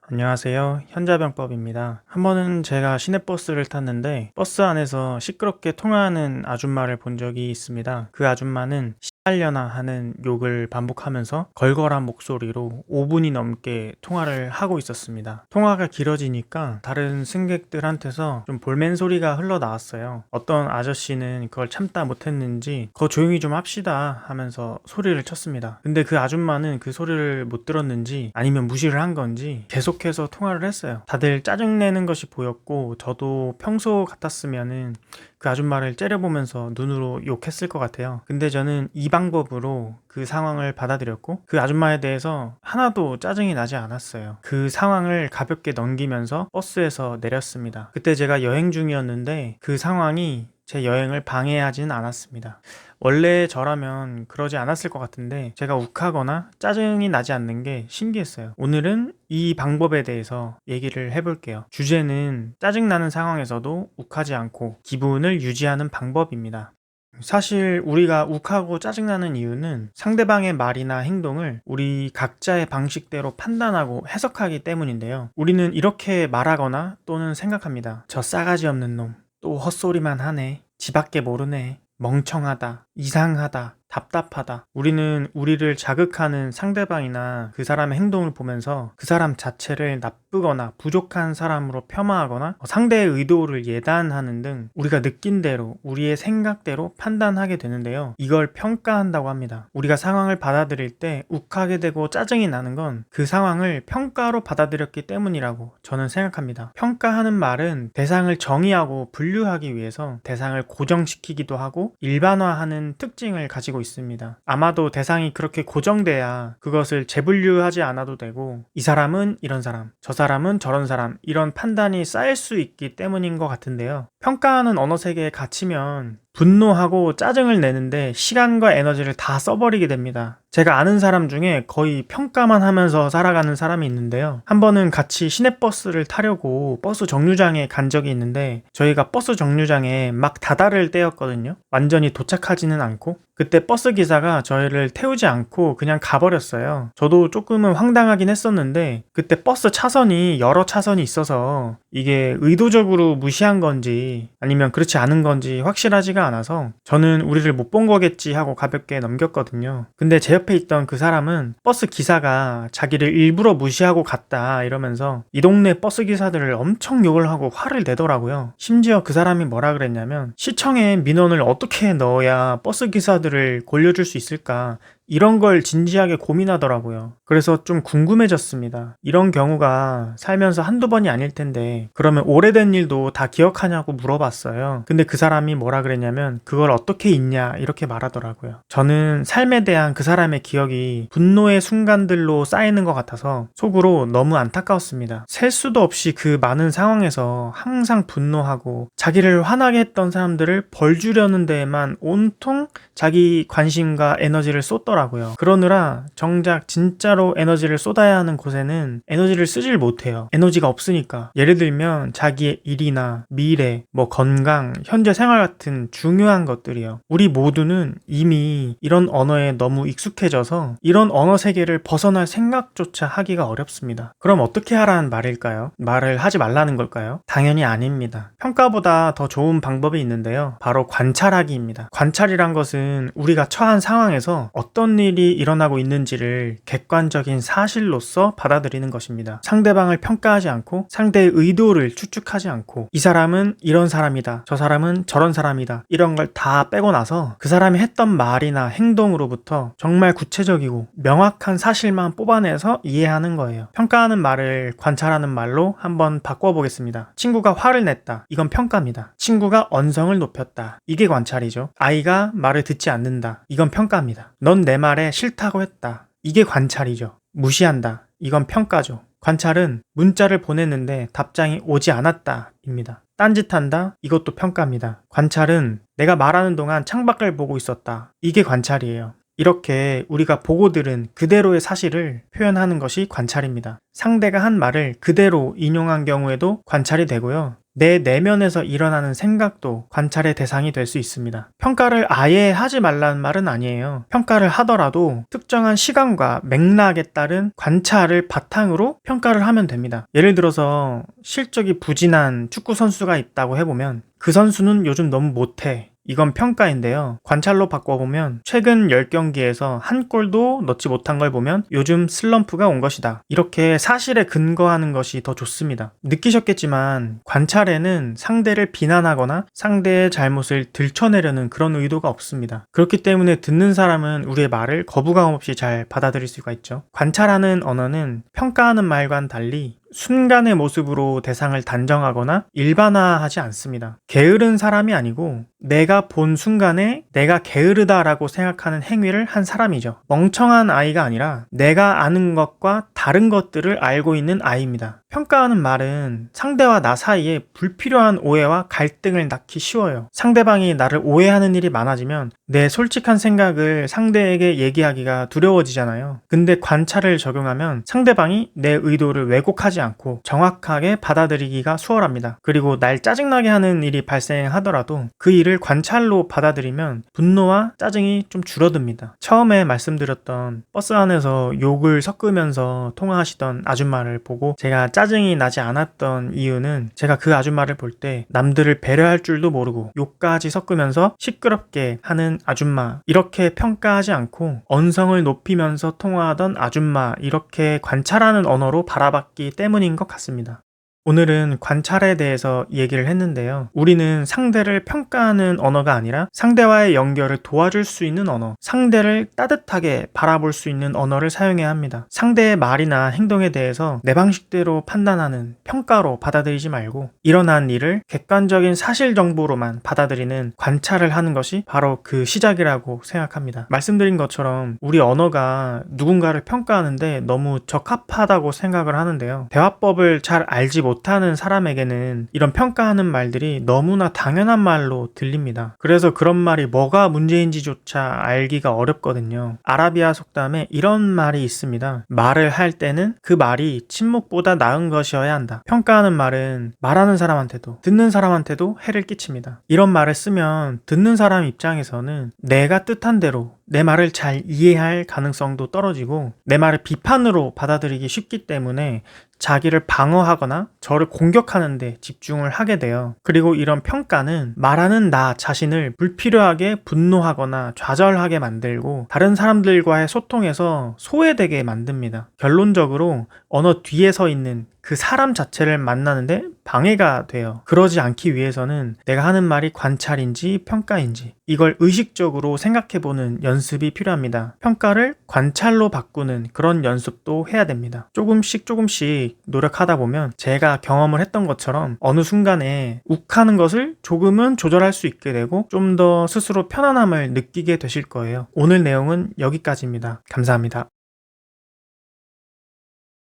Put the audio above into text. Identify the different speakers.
Speaker 1: 안녕하세요. 현자병법입니다. 한 번은 제가 시내버스를 탔는데 버스 안에서 시끄럽게 통화하는 아줌마를 본 적이 있습니다. 그 아줌마는 시달려나 하는 욕을 반복하면서 걸걸한 목소리로 5분이 넘게 통화를 하고 있었습니다. 통화가 길어지니까 다른 승객들한테서 좀 볼멘 소리가 흘러나왔어요. 어떤 아저씨는 그걸 참다 못했는지 "거 조용히 좀 합시다" 하면서 소리를 쳤습니다. 근데 그 아줌마는 그 소리를 못 들었는지 아니면 무시를 한 건지 계속해서 통화를 했어요. 다들 짜증내는 것이 보였고 저도 평소 같았으면은 그 아줌마를 째려보면서 눈으로 욕했을 것 같아요. 근데 저는 이 방법으로 그 상황을 받아들였고 그 아줌마에 대해서 하나도 짜증이 나지 않았어요. 그 상황을 가볍게 넘기면서 버스에서 내렸습니다. 그때 제가 여행 중이었는데 그 상황이 제 여행을 방해하지는 않았습니다. 원래 저라면 그러지 않았을 것 같은데 제가 욱하거나 짜증이 나지 않는 게 신기했어요. 오늘은 이 방법에 대해서 얘기를 해볼게요. 주제는 짜증나는 상황에서도 욱하지 않고 기분을 유지하는 방법입니다. 사실 우리가 욱하고 짜증나는 이유는 상대방의 말이나 행동을 우리 각자의 방식대로 판단하고 해석하기 때문인데요. 우리는 이렇게 말하거나 또는 생각합니다. 저 싸가지 없는 놈, 또 헛소리만 하네, 지밖에 모르네, 멍청하다, 이상하다, 답답하다. 우리는 우리를 자극하는 상대방이나 그 사람의 행동을 보면서 그 사람 자체를 나쁘거나 부족한 사람으로 폄하하거나 상대의 의도를 예단하는 등 우리가 느낀 대로 우리의 생각대로 판단하게 되는데요. 이걸 평가한다고 합니다. 우리가 상황을 받아들일 때 욱하게 되고 짜증이 나는 건 그 상황을 평가로 받아들였기 때문이라고 저는 생각합니다. 평가하는 말은 대상을 정의하고 분류하기 위해서 대상을 고정시키기도 하고 일반화하는 특징을 가지고 있습니다. 아마도 대상이 그렇게 고정돼야 그것을 재분류하지 않아도 되고 이 사람은 이런 사람, 저 사람은 저런 사람, 이런 판단이 쌓일 수 있기 때문인 것 같은데요. 평가하는 언어 세계에 갇히면 분노하고 짜증을 내는데 시간과 에너지를 다 써버리게 됩니다. 제가 아는 사람 중에 거의 평가만 하면서 살아가는 사람이 있는데요. 한 번은 같이 시내버스를 타려고 버스 정류장에 간 적이 있는데 저희가 버스 정류장에 막 다다를 때였거든요. 완전히 도착하지는 않고 그때 버스 기사가 저희를 태우지 않고 그냥 가버렸어요. 저도 조금은 황당하긴 했었는데 그때 버스 차선이 여러 차선이 있어서 이게 의도적으로 무시한 건지 아니면 그렇지 않은 건지 확실하지가 않아서 저는 우리를 못 본 거겠지 하고 가볍게 넘겼거든요. 근데 제 옆에 있던 그 사람은 버스 기사가 자기를 일부러 무시하고 갔다 이러면서 이 동네 버스 기사들을 엄청 욕을 하고 화를 내더라고요. 심지어 그 사람이 뭐라 그랬냐면 시청에 민원을 어떻게 넣어야 버스 기사들을 골려줄 수 있을까, 이런 걸 진지하게 고민하더라고요. 그래서 좀 궁금해졌습니다. 이런 경우가 살면서 한두 번이 아닐 텐데 그러면 오래된 일도 다 기억하냐고 물어봤어요. 근데 그 사람이 뭐라 그랬냐면 그걸 어떻게 잊냐 이렇게 말하더라고요. 저는 삶에 대한 그 사람의 기억이 분노의 순간들로 쌓이는 것 같아서 속으로 너무 안타까웠습니다. 셀 수도 없이 그 많은 상황에서 항상 분노하고 자기를 화나게 했던 사람들을 벌 주려는 데에만 온통 자기 관심과 에너지를 쏟더라고요. 그러느라 정작 진짜로 에너지를 쏟아야 하는 곳에는 에너지를 쓰질 못해요. 에너지가 없으니까. 예를 들면 자기의 일이나 미래, 건강, 현재 생활 같은 중요한 것들이요. 우리 모두는 이미 이런 언어에 너무 익숙해져서 이런 언어 세계를 벗어날 생각조차 하기가 어렵습니다. 그럼 어떻게 하라는 말일까요? 말을 하지 말라는 걸까요? 당연히 아닙니다. 평가보다 더 좋은 방법이 있는데요. 바로 관찰하기입니다. 관찰이란 것은 우리가 처한 상황에서 어떤 일이 일어나고 있는지를 객관적인 사실로서 받아들이는 것입니다. 상대방을 평가하지 않고 상대의 의도를 추측하지 않고 이 사람은 이런 사람이다, 저 사람은 저런 사람이다, 이런 걸 다 빼고 나서 그 사람이 했던 말이나 행동으로부터 정말 구체적이고 명확한 사실만 뽑아내서 이해하는 거예요. 평가하는 말을 관찰하는 말로 한번 바꿔보겠습니다. 친구가 화를 냈다. 이건 평가입니다. 친구가 언성을 높였다. 이게 관찰이죠. 아이가 말을 듣지 않는다. 이건 평가입니다. 넌 내 말에 싫다고 했다. 이게 관찰이죠. 무시한다. 이건 평가죠. 관찰은 문자를 보냈는데 답장이 오지 않았다 입니다. 딴짓한다. 이것도 평가입니다. 관찰은 내가 말하는 동안 창밖을 보고 있었다. 이게 관찰이에요. 이렇게 우리가 보고 들은 그대로의 사실을 표현하는 것이 관찰입니다. 상대가 한 말을 그대로 인용한 경우에도 관찰이 되고요. 내 내면에서 일어나는 생각도 관찰의 대상이 될 수 있습니다. 평가를 아예 하지 말라는 말은 아니에요. 평가를 하더라도 특정한 시간과 맥락에 따른 관찰을 바탕으로 평가를 하면 됩니다. 예를 들어서 실적이 부진한 축구 선수가 있다고 해보면 그 선수는 요즘 너무 못해. 이건 평가인데요. 관찰로 바꿔보면 최근 10경기에서 한 골도 넣지 못한 걸 보면 요즘 슬럼프가 온 것이다. 이렇게 사실에 근거하는 것이 더 좋습니다. 느끼셨겠지만 관찰에는 상대를 비난하거나 상대의 잘못을 들춰내려는 그런 의도가 없습니다. 그렇기 때문에 듣는 사람은 우리의 말을 거부감 없이 잘 받아들일 수가 있죠. 관찰하는 언어는 평가하는 말과는 달리 순간의 모습으로 대상을 단정하거나 일반화하지 않습니다. 게으른 사람이 아니고 내가 본 순간에 내가 게으르다라고 생각하는 행위를 한 사람이죠. 멍청한 아이가 아니라 내가 아는 것과 다른 것들을 알고 있는 아이입니다. 평가하는 말은 상대와 나 사이에 불필요한 오해와 갈등을 낳기 쉬워요. 상대방이 나를 오해하는 일이 많아지면 내 솔직한 생각을 상대에게 얘기하기가 두려워지잖아요. 근데 관찰을 적용하면 상대방이 내 의도를 왜곡하지 않고 정확하게 받아들이기가 수월합니다. 그리고 날 짜증나게 하는 일이 발생하더라도 그 일을 관찰로 받아들이면 분노와 짜증이 좀 줄어듭니다. 처음에 말씀드렸던 버스 안에서 욕을 섞으면서 통화하시던 아줌마를 보고 제가 짜증이 나지 않았던 이유는 제가 그 아줌마를 볼 때 남들을 배려할 줄도 모르고 욕까지 섞으면서 시끄럽게 하는 아줌마 이렇게 평가하지 않고 언성을 높이면서 통화하던 아줌마 이렇게 관찰하는 언어로 바라봤기 때문인 것 같습니다. 오늘은 관찰에 대해서 얘기를 했는데요. 우리는 상대를 평가하는 언어가 아니라 상대와의 연결을 도와줄 수 있는 언어, 상대를 따뜻하게 바라볼 수 있는 언어를 사용해야 합니다. 상대의 말이나 행동에 대해서 내 방식대로 판단하는 평가로 받아들이지 말고 일어난 일을 객관적인 사실 정보로만 받아들이는 관찰을 하는 것이 바로 그 시작이라고 생각합니다. 말씀드린 것처럼 우리 언어가 누군가를 평가하는데 너무 적합하다고 생각을 하는데요. 대화법을 잘 알지 못하는 사람에게는 이런 평가하는 말들이 너무나 당연한 말로 들립니다. 그래서 그런 말이 뭐가 문제인지조차 알기가 어렵거든요. 아라비아 속담에 이런 말이 있습니다. 말을 할 때는 그 말이 침묵보다 나은 것이어야 한다. 평가하는 말은 말하는 사람한테도 듣는 사람한테도 해를 끼칩니다. 이런 말을 쓰면 듣는 사람 입장에서는 내가 뜻한 대로 내 말을 잘 이해할 가능성도 떨어지고 내 말을 비판으로 받아들이기 쉽기 때문에 자기를 방어하거나 저를 공격하는 데 집중을 하게 돼요. 그리고 이런 평가는 말하는 나 자신을 불필요하게 분노하거나 좌절하게 만들고 다른 사람들과의 소통에서 소외되게 만듭니다. 결론적으로 언어 뒤에 서 있는 그 사람 자체를 만나는데 방해가 돼요. 그러지 않기 위해서는 내가 하는 말이 관찰인지 평가인지 이걸 의식적으로 생각해보는 연습이 필요합니다. 평가를 관찰로 바꾸는 그런 연습도 해야 됩니다. 조금씩 노력하다 보면 제가 경험을 했던 것처럼 어느 순간에 욱하는 것을 조금은 조절할 수 있게 되고 좀 더 스스로 편안함을 느끼게 되실 거예요. 오늘 내용은 여기까지입니다. 감사합니다.